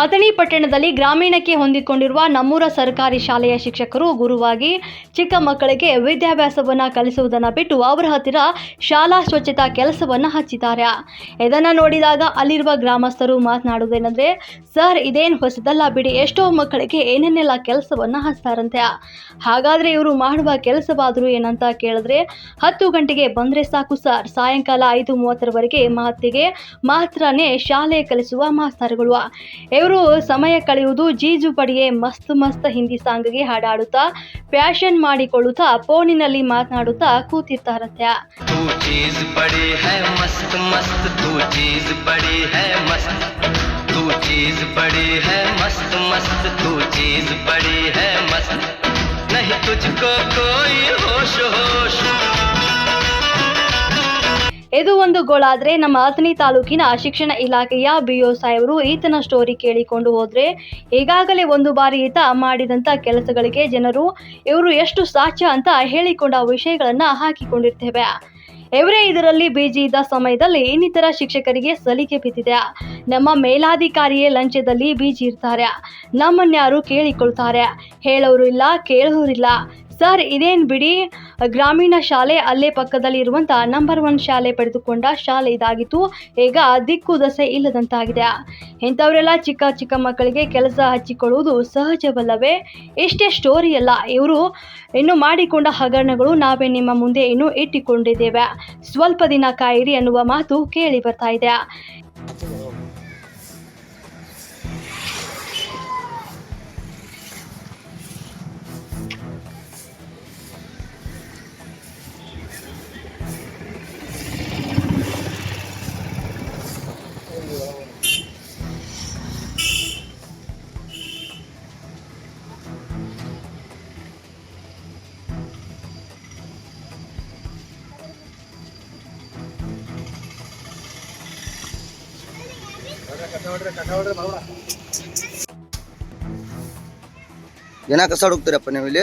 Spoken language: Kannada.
ಅಥಣಿ ಪಟ್ಟಣದಲ್ಲಿ ಗ್ರಾಮೀಣಕ್ಕೆ ಹೊಂದಿಕೊಂಡಿರುವ ನಮ್ಮೂರ ಸರ್ಕಾರಿ ಶಾಲೆಯ ಶಿಕ್ಷಕರು ಗುರುವಾಗಿ ಚಿಕ್ಕ ಮಕ್ಕಳಿಗೆ ವಿದ್ಯಾಭ್ಯಾಸವನ್ನು ಕಲಿಸುವುದನ್ನು ಬಿಟ್ಟು ಅವರ ಹತ್ತಿರ ಶಾಲಾ ಸ್ವಚ್ಛತಾ ಕೆಲಸವನ್ನು ಹಚ್ಚಿದ್ದಾರೆ. ಇದನ್ನು ನೋಡಿದಾಗ ಅಲ್ಲಿರುವ ಗ್ರಾಮಸ್ಥರು ಮಾತನಾಡುವುದೇನೆಂದರೆ, ಸರ್ ಇದೇನು ಹೊಸದಲ್ಲ ಬಿಡಿ, ಎಷ್ಟೋ ಮಕ್ಕಳಿಗೆ ಏನೇನೆಲ್ಲ ಕೆಲಸವನ್ನು ಹಚ್ತಾರಂತೆ. ಹಾಗಾದರೆ ಇವರು ಮಾಡುವ ಕೆಲಸವಾದರೂ ಏನಂತ ಕೇಳಿದ್ರೆ, 10 ಗಂಟೆಗೆ ಬಂದರೆ ಸಾಕು ಸರ್, ಸಾಯಂಕಾಲ 5:30ರವರೆಗೆ ಮಾತಿಗೆ ಮಾತ್ರನೇ ಶಾಲೆ ಕಲಿಸುವ ಮಾಸ್ತರ್ಗಳು. ಇವರು ಸಮಯ ಕಳೆಯುವುದು ಜೀಜು ಪಡಿಯೇ ಮಸ್ತ್ ಹಿಂದಿ ಸಾಂಗ್ಗೆ ಹಾಡಾಡುತ್ತಾ ಪ್ಯಾಷನ್ ಮಾಡಿಕೊಳ್ಳುತ್ತಾ ಫೋನಿನಲ್ಲಿ ಮಾತನಾಡುತ್ತಾ ಕೂತಿರ್ತಾರಂತೆ. ಇದು ಒಂದು ಗೋಳಾದ್ರೆ ನಮ್ಮ ಅಥಣಿ ತಾಲೂಕಿನ ಶಿಕ್ಷಣ ಇಲಾಖೆಯ BO ಸಾಹೇಬರು ಈತನ ಸ್ಟೋರಿ ಕೇಳಿಕೊಂಡು ಹೋದ್ರೆ, ಈಗಾಗಲೇ ಒಂದು ಬಾರಿ ಈತ ಮಾಡಿದಂಥ ಕೆಲಸಗಳಿಗೆ ಜನರು ಇವರು ಎಷ್ಟು ಸಾಚ ಅಂತ ಹೇಳಿಕೊಂಡ ವಿಷಯಗಳನ್ನು ಹಾಕಿಕೊಂಡಿರ್ತೇವೆ. ಇವರೇ ಇದರಲ್ಲಿ ಬಿಜಿ ಇದ್ದ ಸಮಯದಲ್ಲಿ ಇನ್ನಿತರ ಶಿಕ್ಷಕರಿಗೆ ಸಲಿಗೆ ಬಿದ್ದಿದೆ. ನಮ್ಮ ಮೇಲಾಧಿಕಾರಿಯೇ ಲಂಚದಲ್ಲಿ ಬಿಜಿ ಇರ್ತಾರೆ, ನಮ್ಮನ್ಯಾರು ಕೇಳಿಕೊಳ್ತಾರೆ, ಹೇಳೋರು ಇಲ್ಲ ಕೇಳೋರಿಲ್ಲ. ಸರ್ ಇದೇನು ಬಿಡಿ, ಗ್ರಾಮೀಣ ಶಾಲೆ ಅಲ್ಲೇ ಪಕ್ಕದಲ್ಲಿ ಇರುವಂಥ ನಂಬರ್ 1 ಶಾಲೆ ಪಡೆದುಕೊಂಡ ಶಾಲೆ ಇದಾಗಿತ್ತು, ಈಗ ದಿಕ್ಕು ದಸೆ ಇಲ್ಲದಂತಾಗಿದೆ. ಇಂಥವರೆಲ್ಲ ಚಿಕ್ಕ ಮಕ್ಕಳಿಗೆ ಕೆಲಸ ಹಚ್ಚಿಕೊಳ್ಳುವುದು ಸಹಜವಲ್ಲವೇ? ಇಷ್ಟೇ ಸ್ಟೋರಿ ಅಲ್ಲ, ಇವರು ಇನ್ನು ಮಾಡಿಕೊಂಡ ಹಗರಣಗಳು ನಾವೇ ನಿಮ್ಮ ಮುಂದೆ ಇನ್ನೂ ಇಟ್ಟುಕೊಂಡಿದ್ದೇವೆ, ಸ್ವಲ್ಪ ದಿನ ಕಾಯಿರಿ ಅನ್ನುವ ಮಾತು ಕೇಳಿ ಬರ್ತಾ ಇದೆ. ಏನ ಕಸ ಹುಡುಕ್ತೀರಪ್ಪ ನೀವು ಇಲ್ಲಿ?